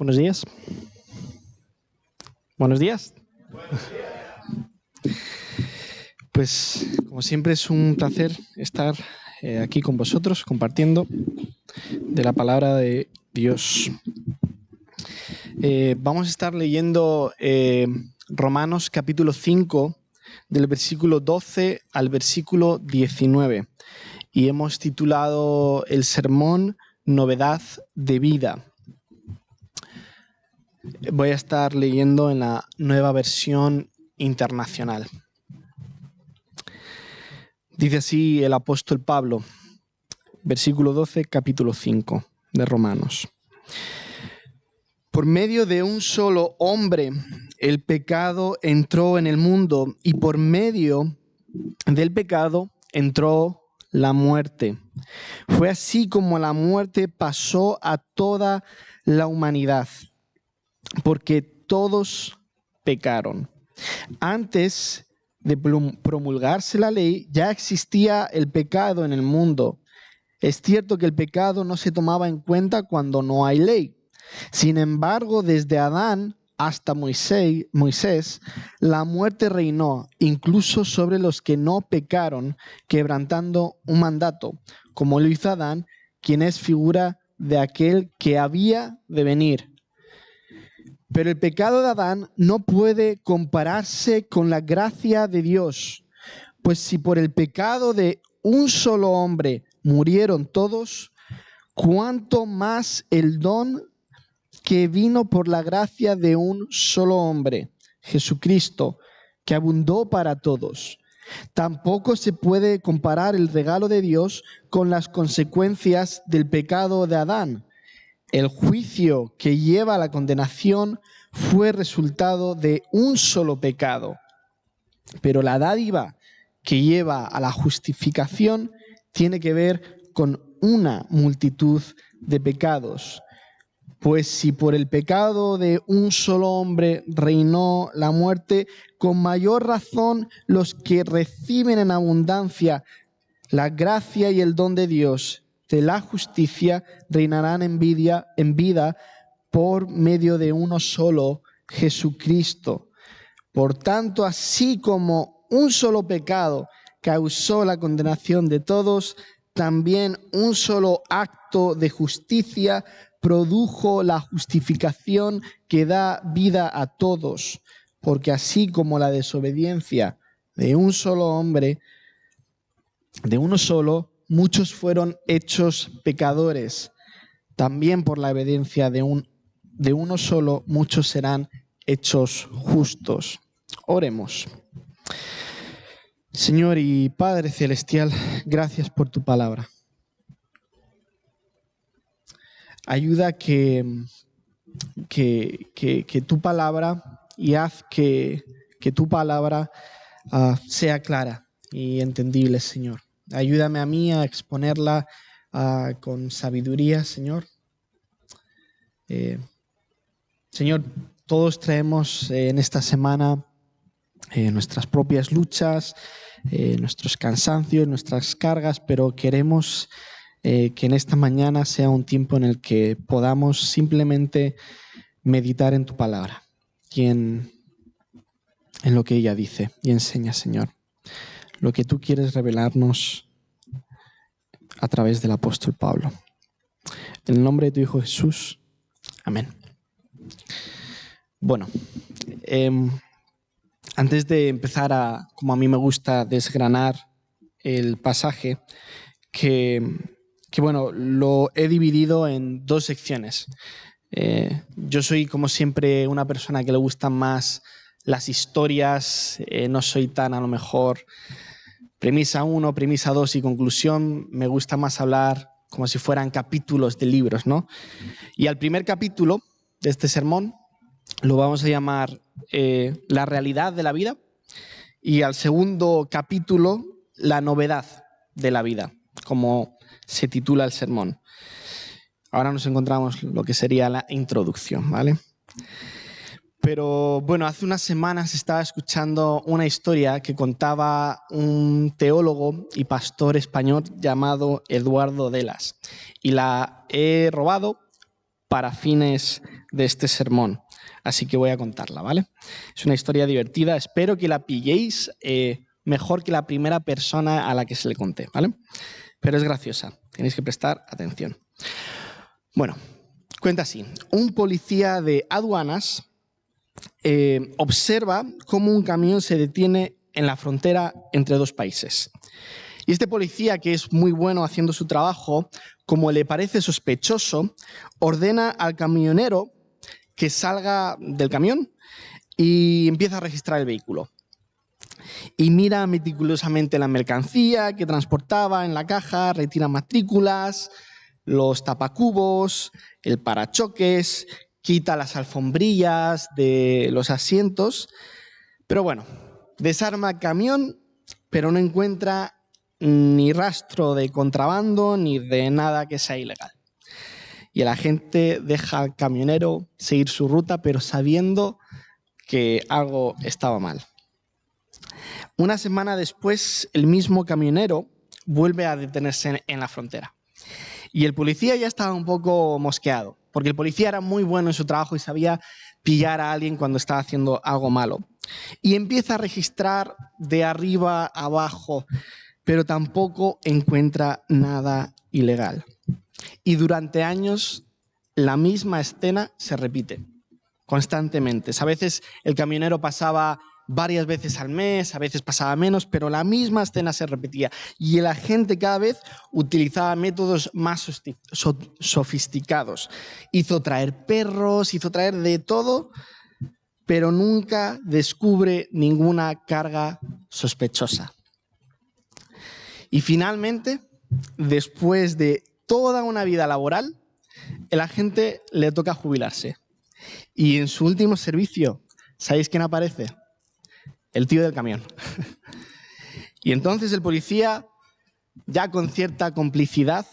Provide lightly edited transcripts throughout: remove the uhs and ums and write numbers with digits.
Buenos días. Buenos días. Pues, como siempre, es un placer estar aquí con vosotros, compartiendo de la palabra de Dios. Vamos a estar leyendo Romanos capítulo 5, del versículo 12 al versículo 19. Y hemos titulado el sermón Novedad de vida. Voy a estar leyendo en la Nueva Versión Internacional. Dice así el apóstol Pablo, versículo 12, capítulo 5 de Romanos. Por medio de un solo hombre, el pecado entró en el mundo, y por medio del pecado entró la muerte. Fue así como la muerte pasó a toda la humanidad, porque todos pecaron. Antes de promulgarse la ley, ya existía el pecado en el mundo. Es cierto que el pecado no se tomaba en cuenta cuando no hay ley. Sin embargo, desde Adán hasta Moisés, la muerte reinó, incluso sobre los que no pecaron, quebrantando un mandato, como lo hizo Adán, quien es figura de aquel que había de venir. Pero el pecado de Adán no puede compararse con la gracia de Dios, pues si por el pecado de un solo hombre murieron todos, ¿cuánto más el don que vino por la gracia de un solo hombre, Jesucristo, que abundó para todos? Tampoco se puede comparar el regalo de Dios con las consecuencias del pecado de Adán. El juicio que lleva a la condenación fue resultado de un solo pecado, pero la dádiva que lleva a la justificación tiene que ver con una multitud de pecados. Pues si por el pecado de un solo hombre reinó la muerte, con mayor razón los que reciben en abundancia la gracia y el don de Dios de la justicia reinarán en vida por medio de uno solo, Jesucristo. Por tanto, así como un solo pecado causó la condenación de todos, también un solo acto de justicia produjo la justificación que da vida a todos. Porque así como la desobediencia de un solo hombre, de uno solo, muchos fueron hechos pecadores, también por la obediencia de uno solo, muchos serán hechos justos. Oremos. Señor y Padre Celestial, gracias por tu palabra. Ayuda que tu palabra, y haz que tu palabra sea clara y entendible, Señor. Ayúdame a mí a exponerla con sabiduría, Señor. Señor, todos traemos en esta semana nuestras propias luchas, nuestros cansancios, nuestras cargas, pero queremos que en esta mañana sea un tiempo en el que podamos simplemente meditar en tu palabra y en lo que ella dice y enseña, Señor. Lo que tú quieres revelarnos a través del apóstol Pablo. En el nombre de tu Hijo Jesús. Amén. Bueno, antes de empezar como a mí me gusta, desgranar el pasaje, que bueno, lo he dividido en dos secciones. Yo soy, como siempre, una persona que le gustan más las historias, no soy tan, a lo mejor, premisa 1, premisa 2 y conclusión. Me gusta más hablar como si fueran capítulos de libros, ¿no? Y al primer capítulo de este sermón lo vamos a llamar La realidad de la vida, y al segundo capítulo La novedad de la vida, como se titula el sermón. Ahora nos encontramos lo que sería la introducción, ¿vale? Pero bueno, hace unas semanas estaba escuchando una historia que contaba un teólogo y pastor español llamado Eduardo Delas, y la he robado para fines de este sermón, así que voy a contarla, ¿vale? Es una historia divertida, espero que la pilléis mejor que la primera persona a la que se le conté, ¿vale? Pero es graciosa, tenéis que prestar atención. Bueno, cuenta así. Un policía de aduanas observa cómo un camión se detiene en la frontera entre dos países. Y este policía, que es muy bueno haciendo su trabajo, como le parece sospechoso, ordena al camionero que salga del camión y empieza a registrar el vehículo. Y mira meticulosamente la mercancía que transportaba en la caja, retira matrículas, los tapacubos, el parachoques, quita las alfombrillas de los asientos. Pero bueno, desarma el camión, pero no encuentra ni rastro de contrabando ni de nada que sea ilegal. Y el agente deja al camionero seguir su ruta, pero sabiendo que algo estaba mal. Una semana después, el mismo camionero vuelve a detenerse en la frontera. Y el policía ya estaba un poco mosqueado, porque el policía era muy bueno en su trabajo y sabía pillar a alguien cuando estaba haciendo algo malo. Y empieza a registrar de arriba a abajo, pero tampoco encuentra nada ilegal. Y durante años la misma escena se repite constantemente. A veces el camionero pasaba varias veces al mes, a veces pasaba menos, pero la misma escena se repetía. Y el agente cada vez utilizaba métodos más sofisticados. Hizo traer perros, hizo traer de todo, pero nunca descubre ninguna carga sospechosa. Y finalmente, después de toda una vida laboral, el agente le toca jubilarse. Y en su último servicio, ¿sabéis quién aparece? El tío del camión. Y entonces el policía, ya con cierta complicidad,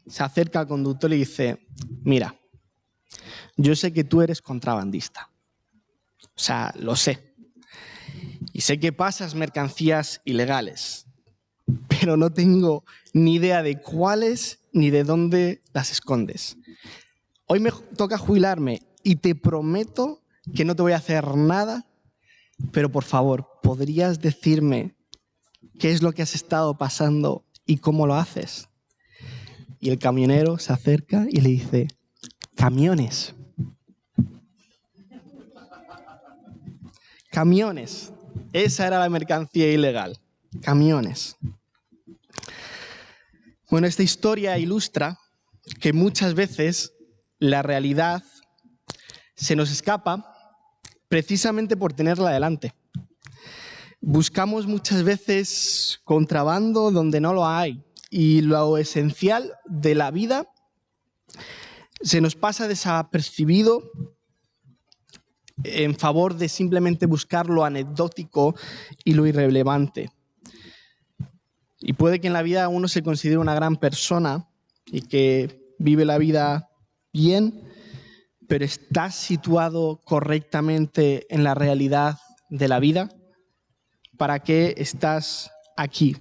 se acerca al conductor y dice: mira, yo sé que tú eres contrabandista. O sea, lo sé. Y sé que pasas mercancías ilegales, pero no tengo ni idea de cuáles ni de dónde las escondes. Hoy me toca jubilarme y te prometo que no te voy a hacer nada, pero por favor, ¿podrías decirme qué es lo que has estado pasando y cómo lo haces? Y el camionero se acerca y le dice: camiones. Camiones. Esa era la mercancía ilegal. Camiones. Bueno, esta historia ilustra que muchas veces la realidad se nos escapa precisamente por tenerla delante. Buscamos muchas veces contrabando donde no lo hay, y lo esencial de la vida se nos pasa desapercibido en favor de simplemente buscar lo anecdótico y lo irrelevante. Y puede que en la vida uno se considere una gran persona y que vive la vida bien, pero ¿estás situado correctamente en la realidad de la vida? ¿Para qué estás aquí?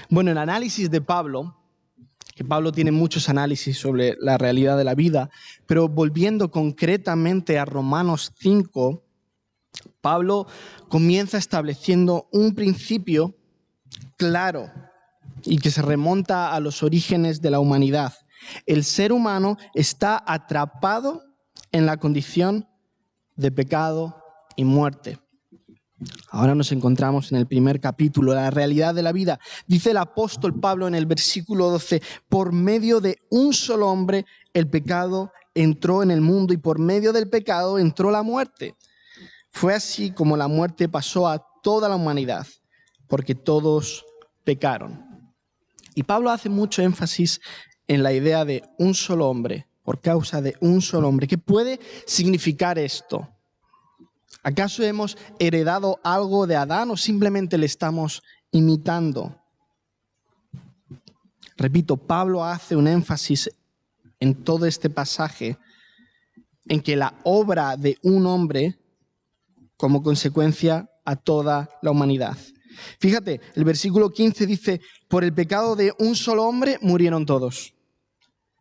Bueno, el análisis de Pablo, que Pablo tiene muchos análisis sobre la realidad de la vida, pero volviendo concretamente a Romanos 5, Pablo comienza estableciendo un principio claro y que se remonta a los orígenes de la humanidad. El ser humano está atrapado en la condición de pecado y muerte. Ahora nos encontramos en el primer capítulo, la realidad de la vida. Dice el apóstol Pablo en el versículo 12, por medio de un solo hombre el pecado entró en el mundo y por medio del pecado entró la muerte. Fue así como la muerte pasó a toda la humanidad, porque todos pecaron. Y Pablo hace mucho énfasis en la idea de un solo hombre, por causa de un solo hombre. ¿Qué puede significar esto? ¿Acaso hemos heredado algo de Adán o simplemente le estamos imitando? Repito, Pablo hace un énfasis en todo este pasaje en que la obra de un hombre como consecuencia a toda la humanidad. Fíjate, el versículo 15 dice, por el pecado de un solo hombre murieron todos.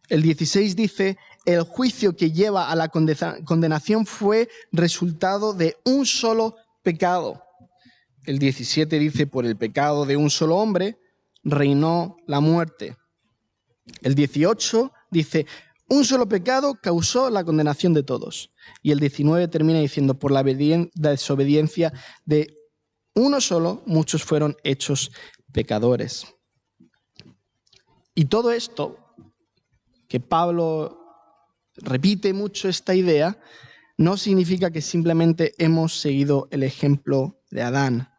El 16 dice, el juicio que lleva a la condenación fue resultado de un solo pecado. El 17 dice, por el pecado de un solo hombre reinó la muerte. El 18 dice, un solo pecado causó la condenación de todos. Y el 19 termina diciendo, por la desobediencia de uno solo, muchos fueron hechos pecadores. Y todo esto, que Pablo repite mucho esta idea, no significa que simplemente hemos seguido el ejemplo de Adán.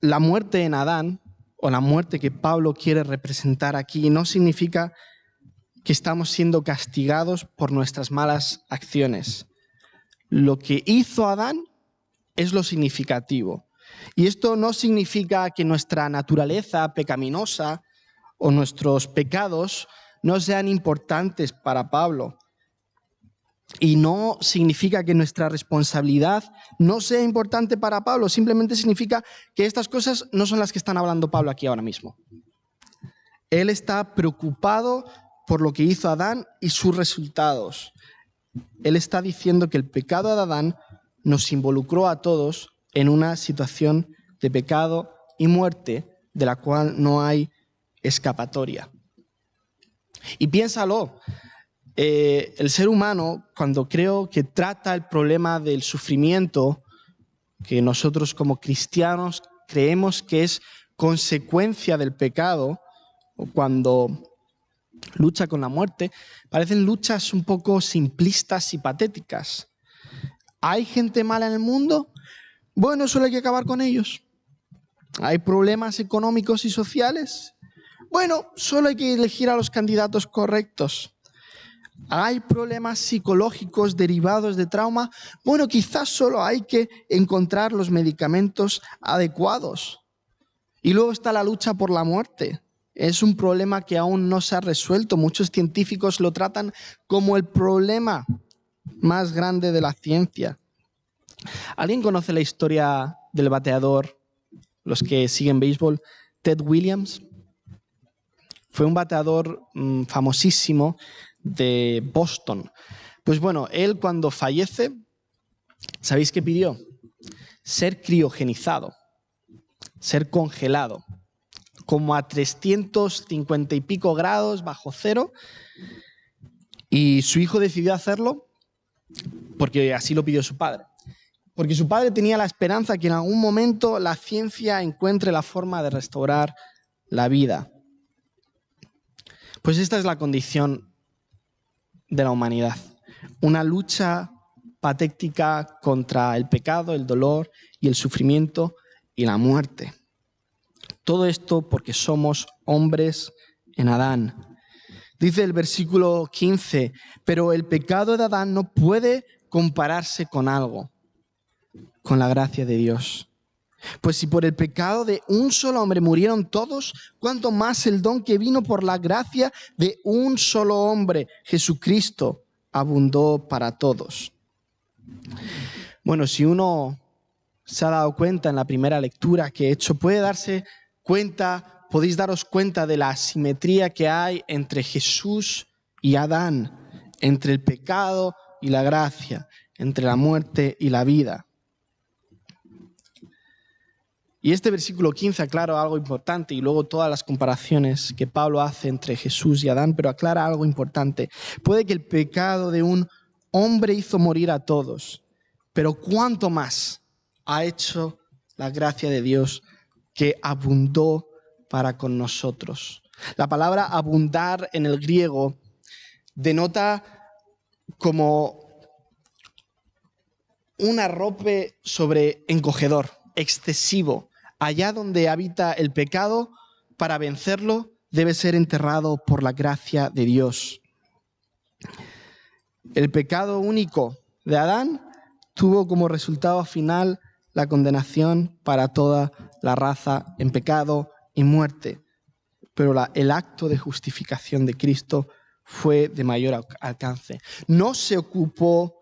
La muerte en Adán, o la muerte que Pablo quiere representar aquí, no significa que estamos siendo castigados por nuestras malas acciones. Lo que hizo Adán es lo significativo. Y esto no significa que nuestra naturaleza pecaminosa o nuestros pecados no sean importantes para Pablo. Y no significa que nuestra responsabilidad no sea importante para Pablo, simplemente significa que estas cosas no son las que están hablando Pablo aquí ahora mismo. Él está preocupado por lo que hizo Adán y sus resultados. Él está diciendo que el pecado de Adán nos involucró a todos en una situación de pecado y muerte de la cual no hay escapatoria. Y piénsalo, el ser humano, cuando creo que trata el problema del sufrimiento, que nosotros como cristianos creemos que es consecuencia del pecado, o cuando lucha con la muerte, parecen luchas un poco simplistas y patéticas. ¿Hay gente mala en el mundo? Bueno, solo hay que acabar con ellos. ¿Hay problemas económicos y sociales? Bueno, solo hay que elegir a los candidatos correctos. ¿Hay problemas psicológicos derivados de trauma? Bueno, quizás solo hay que encontrar los medicamentos adecuados. Y luego está la lucha por la muerte. Es un problema que aún no se ha resuelto. Muchos científicos lo tratan como el problema más grande de la ciencia. ¿Alguien conoce la historia del bateador, los que siguen béisbol, Ted Williams? Fue un bateador famosísimo de Boston. Pues bueno, él cuando fallece, ¿sabéis qué pidió? Ser criogenizado, ser congelado, como a 350 y pico grados bajo cero. Y su hijo decidió hacerlo porque así lo pidió su padre. Porque su padre tenía la esperanza que en algún momento la ciencia encuentre la forma de restaurar la vida. Pues esta es la condición de la humanidad. Una lucha patética contra el pecado, el dolor y el sufrimiento y la muerte. Todo esto porque somos hombres en Adán. Dice el versículo 15, pero el pecado de Adán no puede compararse con algo, con la gracia de Dios. Pues si por el pecado de un solo hombre murieron todos, ¿cuánto más el don que vino por la gracia de un solo hombre, Jesucristo, abundó para todos? Bueno, si uno se ha dado cuenta en la primera lectura que he hecho, podéis daros cuenta de la asimetría que hay entre Jesús y Adán, entre el pecado y la gracia, entre la muerte y la vida. Y este versículo 15 aclara algo importante, y luego todas las comparaciones que Pablo hace entre Jesús y Adán, pero aclara algo importante. Puede que el pecado de un hombre hizo morir a todos, pero ¿cuánto más ha hecho la gracia de Dios que abundó para con nosotros? La palabra abundar en el griego denota como un arrope sobre encogedor, excesivo. Allá donde habita el pecado, para vencerlo, debe ser enterrado por la gracia de Dios. El pecado único de Adán tuvo como resultado final la condenación para toda la raza en pecado y muerte. Pero el acto de justificación de Cristo fue de mayor alcance. No se ocupó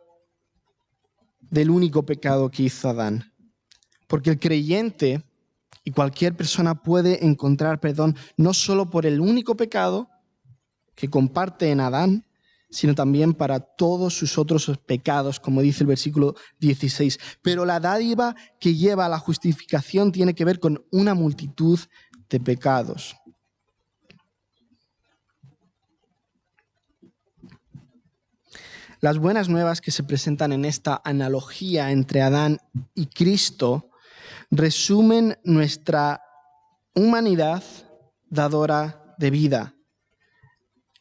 del único pecado que hizo Adán, porque el creyente Y cualquier persona puede encontrar perdón no solo por el único pecado que comparte en Adán, sino también para todos sus otros pecados, como dice el versículo 16. Pero la dádiva que lleva a la justificación tiene que ver con una multitud de pecados. Las buenas nuevas que se presentan en esta analogía entre Adán y Cristo resumen nuestra humanidad dadora de vida,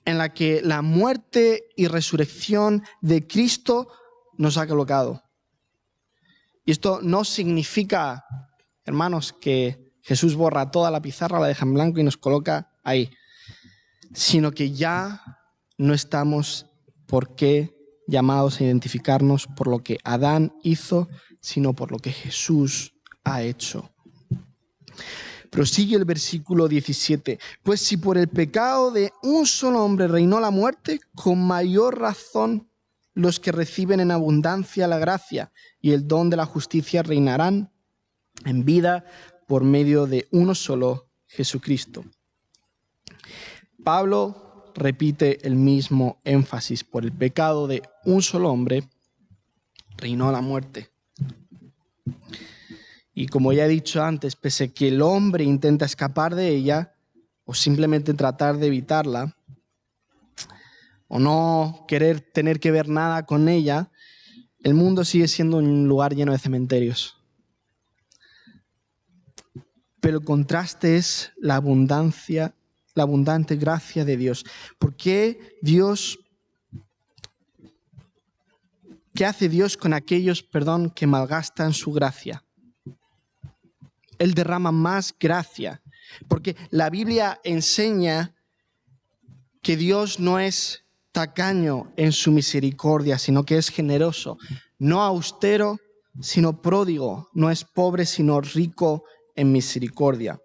en la que la muerte y resurrección de Cristo nos ha colocado. Y esto no significa, hermanos, que Jesús borra toda la pizarra, la deja en blanco y nos coloca ahí, sino que ya no estamos por qué llamados a identificarnos por lo que Adán hizo, sino por lo que Jesús ha hecho. Prosigue el versículo 17. Pues si por el pecado de un solo hombre reinó la muerte, con mayor razón los que reciben en abundancia la gracia y el don de la justicia reinarán en vida por medio de uno solo, Jesucristo. Pablo repite el mismo énfasis. Por el pecado de un solo hombre reinó la muerte. Y como ya he dicho antes, pese a que el hombre intenta escapar de ella o simplemente tratar de evitarla o no querer tener que ver nada con ella, el mundo sigue siendo un lugar lleno de cementerios. Pero el contraste es la abundante gracia de Dios. ¿Por qué Dios? ¿Qué hace Dios con aquellos, que malgastan su gracia? Él derrama más gracia, porque la Biblia enseña que Dios no es tacaño en su misericordia, sino que es generoso, no austero, sino pródigo, no es pobre, sino rico en misericordia.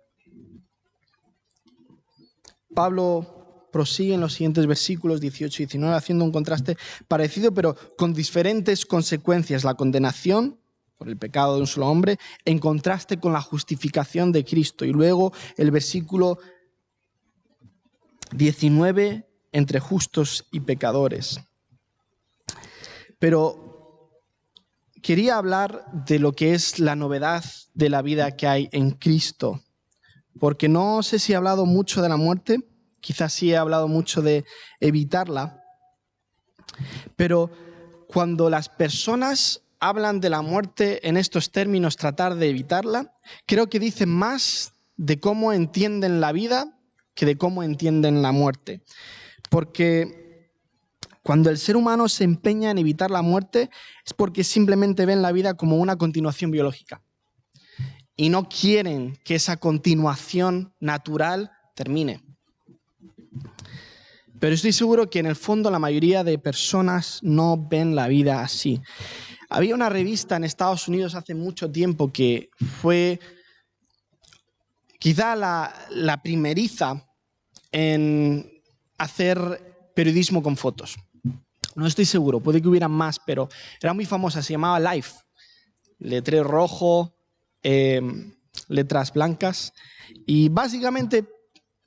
Pablo prosigue en los siguientes versículos 18 y 19 haciendo un contraste parecido, pero con diferentes consecuencias. La condenación por el pecado de un solo hombre, en contraste con la justificación de Cristo. Y luego el versículo 19, entre justos y pecadores. Pero quería hablar de lo que es la novedad de la vida que hay en Cristo, porque no sé si he hablado mucho de la muerte, quizás sí he hablado mucho de evitarla, pero cuando las personas hablan de la muerte en estos términos, tratar de evitarla, creo que dicen más de cómo entienden la vida que de cómo entienden la muerte. Porque cuando el ser humano se empeña en evitar la muerte es porque simplemente ven la vida como una continuación biológica y no quieren que esa continuación natural termine. Pero estoy seguro que en el fondo la mayoría de personas no ven la vida así. Había una revista en Estados Unidos hace mucho tiempo que fue quizá la primeriza en hacer periodismo con fotos. No estoy seguro, puede que hubiera más, pero era muy famosa, se llamaba Life. Letrero rojo, letras blancas, y básicamente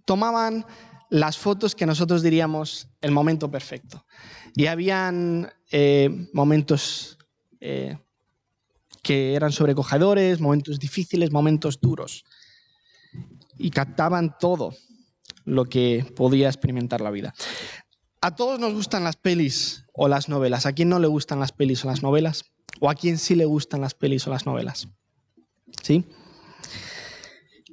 tomaban las fotos que nosotros diríamos el momento perfecto. Y habían momentos que eran sobrecogedores, momentos difíciles, momentos duros. Y captaban todo lo que podía experimentar la vida. A todos nos gustan las pelis o las novelas. ¿A quién no le gustan las pelis o las novelas? ¿O a quién sí le gustan las pelis o las novelas? ¿Sí?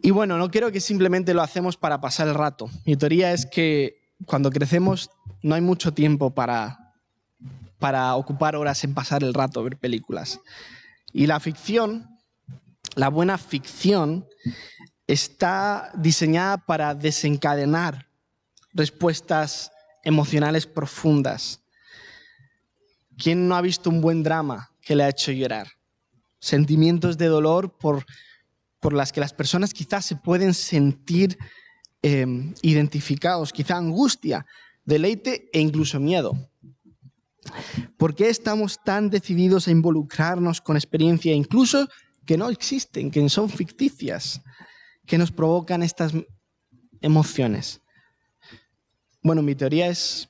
Y bueno, no creo que simplemente lo hacemos para pasar el rato. Mi teoría es que cuando crecemos no hay mucho tiempo para ocupar horas en pasar el rato, ver películas. Y la ficción, la buena ficción, está diseñada para desencadenar respuestas emocionales profundas. ¿Quién no ha visto un buen drama que le ha hecho llorar? Sentimientos de dolor por las que las personas quizás se pueden sentir identificados, quizá angustia, deleite e incluso miedo. ¿Por qué estamos tan decididos a involucrarnos con experiencias incluso que no existen, que son ficticias? que nos provocan estas emociones? Bueno, mi teoría es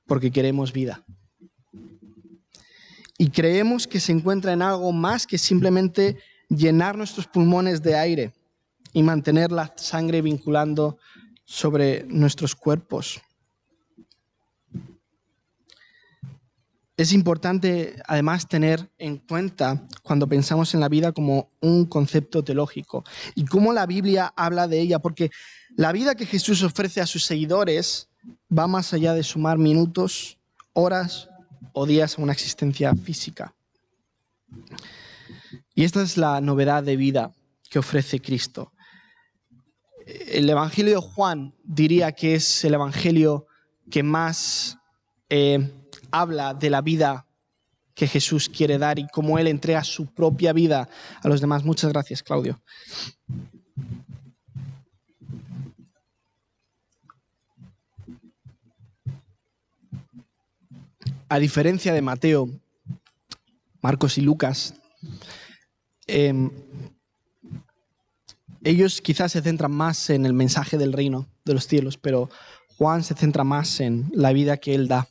porque queremos vida. Y creemos que se encuentra en algo más que simplemente llenar nuestros pulmones de aire y mantener la sangre vinculando sobre nuestros cuerpos. Es importante, además, tener en cuenta cuando pensamos en la vida como un concepto teológico y cómo la Biblia habla de ella, porque la vida que Jesús ofrece a sus seguidores va más allá de sumar minutos, horas o días a una existencia física. Y esta es la novedad de vida que ofrece Cristo. El Evangelio de Juan diría que es el Evangelio que más habla de la vida que Jesús quiere dar y cómo Él entrega su propia vida a los demás. Muchas gracias, Claudio. A diferencia de Mateo, Marcos y Lucas, ellos quizás se centran más en el mensaje del reino de los cielos, pero Juan se centra más en la vida que Él da.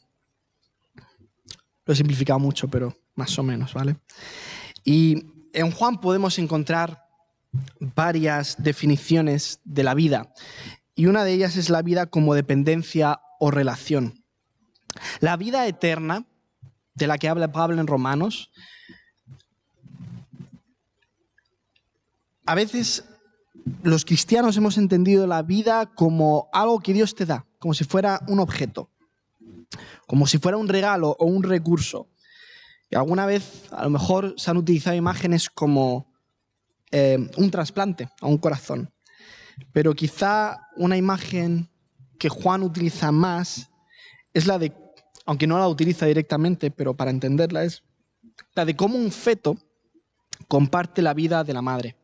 Lo he simplificado mucho, pero más o menos, ¿vale? Y en Juan podemos encontrar varias definiciones de la vida, y una de ellas es la vida como dependencia o relación. La vida eterna, de la que habla Pablo en Romanos, a veces los cristianos hemos entendido la vida como algo que Dios te da, como si fuera un objeto, como si fuera un regalo o un recurso. Y alguna vez a lo mejor se han utilizado imágenes como un trasplante a un corazón. Pero quizá una imagen que Juan utiliza más es la de, aunque no la utiliza directamente, pero para entenderla, es la de cómo un feto comparte la vida de la madre.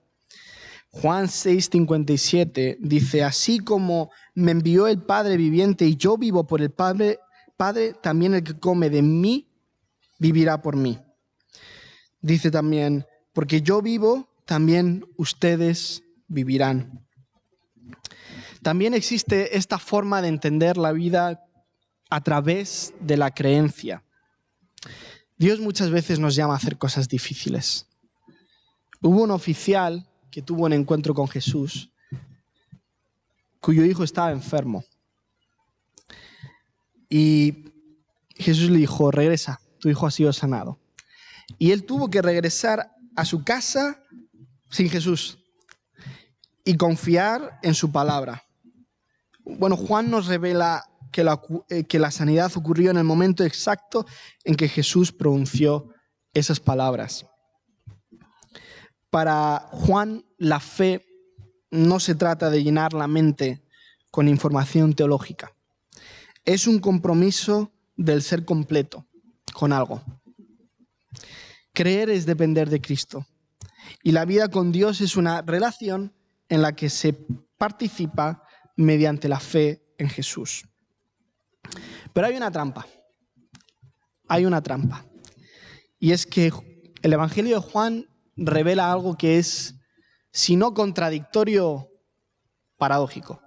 Juan 6:57 dice: así como me envió el Padre viviente y yo vivo por el Padre, también el que come de mí vivirá por mí. Dice también: porque yo vivo, también ustedes vivirán. También existe esta forma de entender la vida a través de la creencia. Dios muchas veces nos llama a hacer cosas difíciles. Hubo un oficial que tuvo un encuentro con Jesús, cuyo hijo estaba enfermo. Y Jesús le dijo: regresa, tu hijo ha sido sanado. Y él tuvo que regresar a su casa sin Jesús y confiar en su palabra. Bueno, Juan nos revela que la sanidad ocurrió en el momento exacto en que Jesús pronunció esas palabras. Para Juan, la fe no se trata de llenar la mente con información teológica. Es un compromiso del ser completo con algo. Creer es depender de Cristo. Y la vida con Dios es una relación en la que se participa mediante la fe en Jesús. Pero hay una trampa. Hay una trampa. Y es que el Evangelio de Juan revela algo que es, si no contradictorio, paradójico.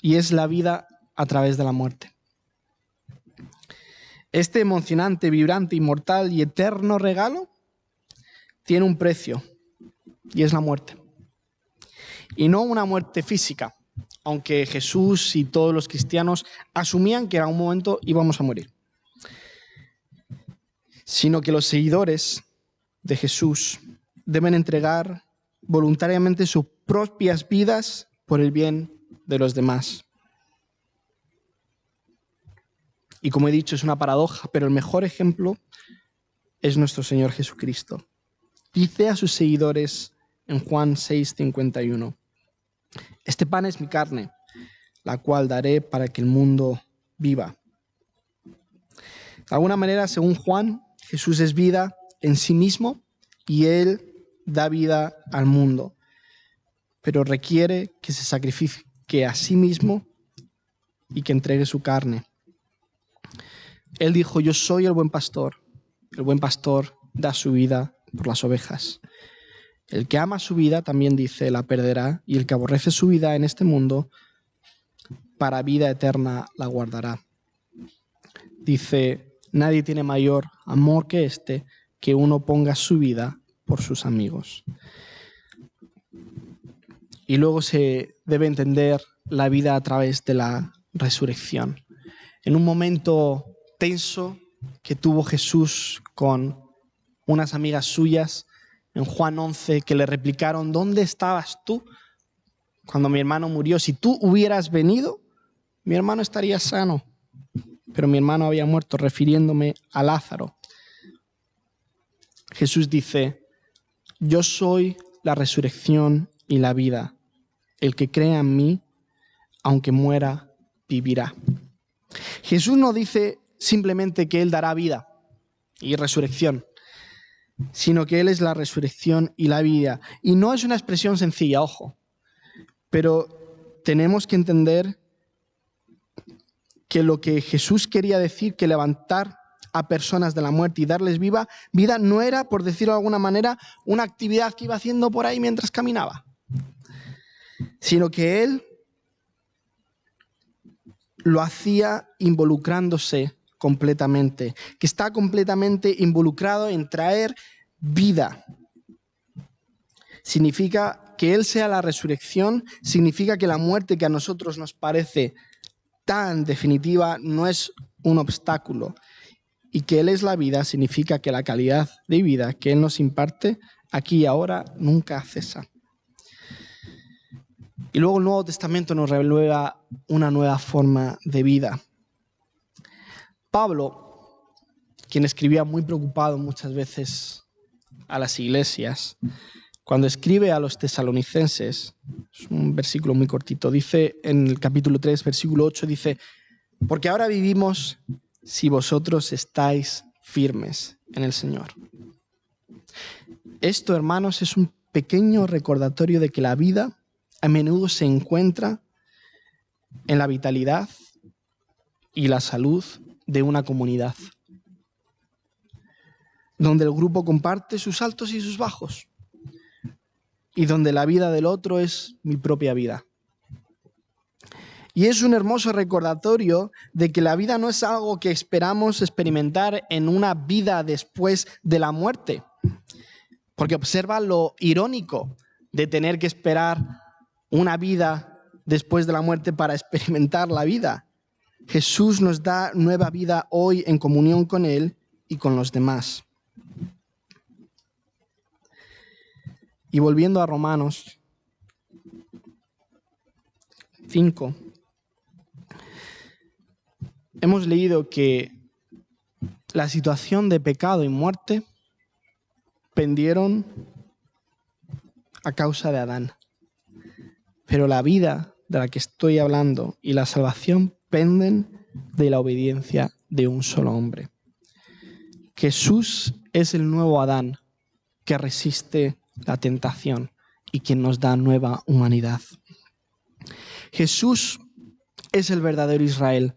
Y es la vida a través de la muerte. Este emocionante, vibrante, inmortal y eterno regalo tiene un precio, y es la muerte. Y no una muerte física, aunque Jesús y todos los cristianos asumían que en algún momento íbamos a morir, sino que los seguidores de Jesús deben entregar voluntariamente sus propias vidas por el bien de los demás. Y como he dicho, es una paradoja, pero el mejor ejemplo es nuestro Señor Jesucristo. Dice a sus seguidores en Juan 6:51: este pan es mi carne, la cual daré para que el mundo viva. De alguna manera, según Juan, Jesús es vida en sí mismo y Él da vida al mundo, pero requiere que se sacrifique a sí mismo y que entregue su carne. Él dijo: yo soy el buen pastor da su vida por las ovejas. El que ama su vida, también dice, la perderá, y el que aborrece su vida en este mundo, para vida eterna la guardará. Dice, nadie tiene mayor amor que este, que uno ponga su vida por sus amigos. Y luego se debe entender la vida a través de la resurrección. En un momento tenso que tuvo Jesús con unas amigas suyas, en Juan 11, que le replicaron, ¿dónde estabas tú cuando mi hermano murió? Si tú hubieras venido, mi hermano estaría sano, pero mi hermano había muerto, refiriéndome a Lázaro. Jesús dice, yo soy la resurrección y la vida. El que crea en mí, aunque muera, vivirá. Jesús no dice simplemente que Él dará vida y resurrección, sino que Él es la resurrección y la vida. Y no es una expresión sencilla, ojo, pero tenemos que entender que lo que Jesús quería decir, que levantar a personas de la muerte y darles vida no era, por decirlo de alguna manera, una actividad que iba haciendo por ahí mientras caminaba, sino que Él lo hacía involucrándose completamente, que está completamente involucrado en traer vida. Significa que Él sea la resurrección, significa que la muerte que a nosotros nos parece tan definitiva no es un obstáculo, y que Él es la vida significa que la calidad de vida que Él nos imparte aquí y ahora nunca cesa. Y luego el Nuevo Testamento nos revela una nueva forma de vida. Pablo, quien escribía muy preocupado muchas veces a las iglesias, cuando escribe a los tesalonicenses, es un versículo muy cortito, dice en el capítulo 3, versículo 8, dice, porque ahora vivimos si vosotros estáis firmes en el Señor. Esto, hermanos, es un pequeño recordatorio de que la vida a menudo se encuentra en la vitalidad y la salud de una comunidad, donde el grupo comparte sus altos y sus bajos, y donde la vida del otro es mi propia vida. Y es un hermoso recordatorio de que la vida no es algo que esperamos experimentar en una vida después de la muerte, porque observa lo irónico de tener que esperar una vida después de la muerte para experimentar la vida. Jesús nos da nueva vida hoy en comunión con Él y con los demás. Y volviendo a Romanos 5, hemos leído que la situación de pecado y muerte pendieron a causa de Adán. Pero la vida de la que estoy hablando y la salvación penden de la obediencia de un solo hombre. Jesús es el nuevo Adán que resiste la tentación y quien nos da nueva humanidad. Jesús es el verdadero Israel,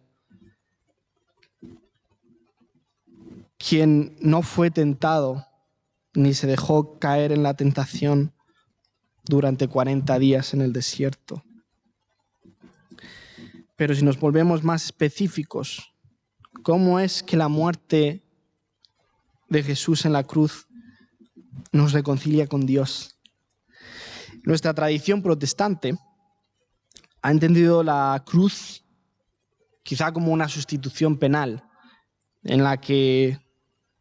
quien no fue tentado ni se dejó caer en la tentación durante 40 días en el desierto. Pero si nos volvemos más específicos, ¿cómo es que la muerte de Jesús en la cruz nos reconcilia con Dios? Nuestra tradición protestante ha entendido la cruz quizá como una sustitución penal, en la que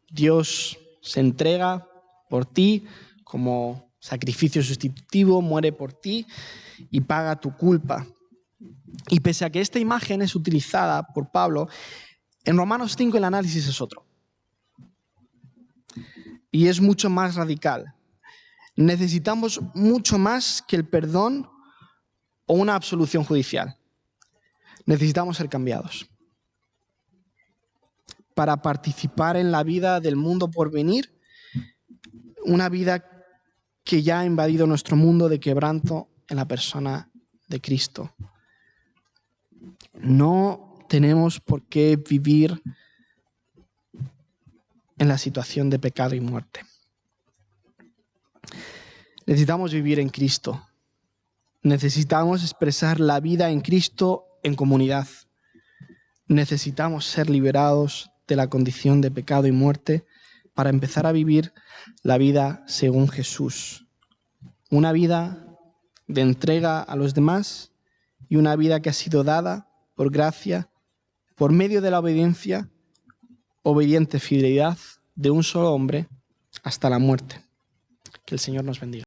Dios se entrega por ti como sacrificio sustitutivo, muere por ti y paga tu culpa. Y pese a que esta imagen es utilizada por Pablo, en Romanos 5 el análisis es otro. Y es mucho más radical. Necesitamos mucho más que el perdón o una absolución judicial. Necesitamos ser cambiados. Para participar en la vida del mundo por venir, una vida que ya ha invadido nuestro mundo de quebranto en la persona de Cristo. No tenemos por qué vivir en la situación de pecado y muerte. Necesitamos vivir en Cristo. Necesitamos expresar la vida en Cristo en comunidad. Necesitamos ser liberados de la condición de pecado y muerte para empezar a vivir la vida según Jesús. Una vida de entrega a los demás y una vida que ha sido dada por gracia, por medio de la obediente fidelidad de un solo hombre hasta la muerte. Que el Señor nos bendiga.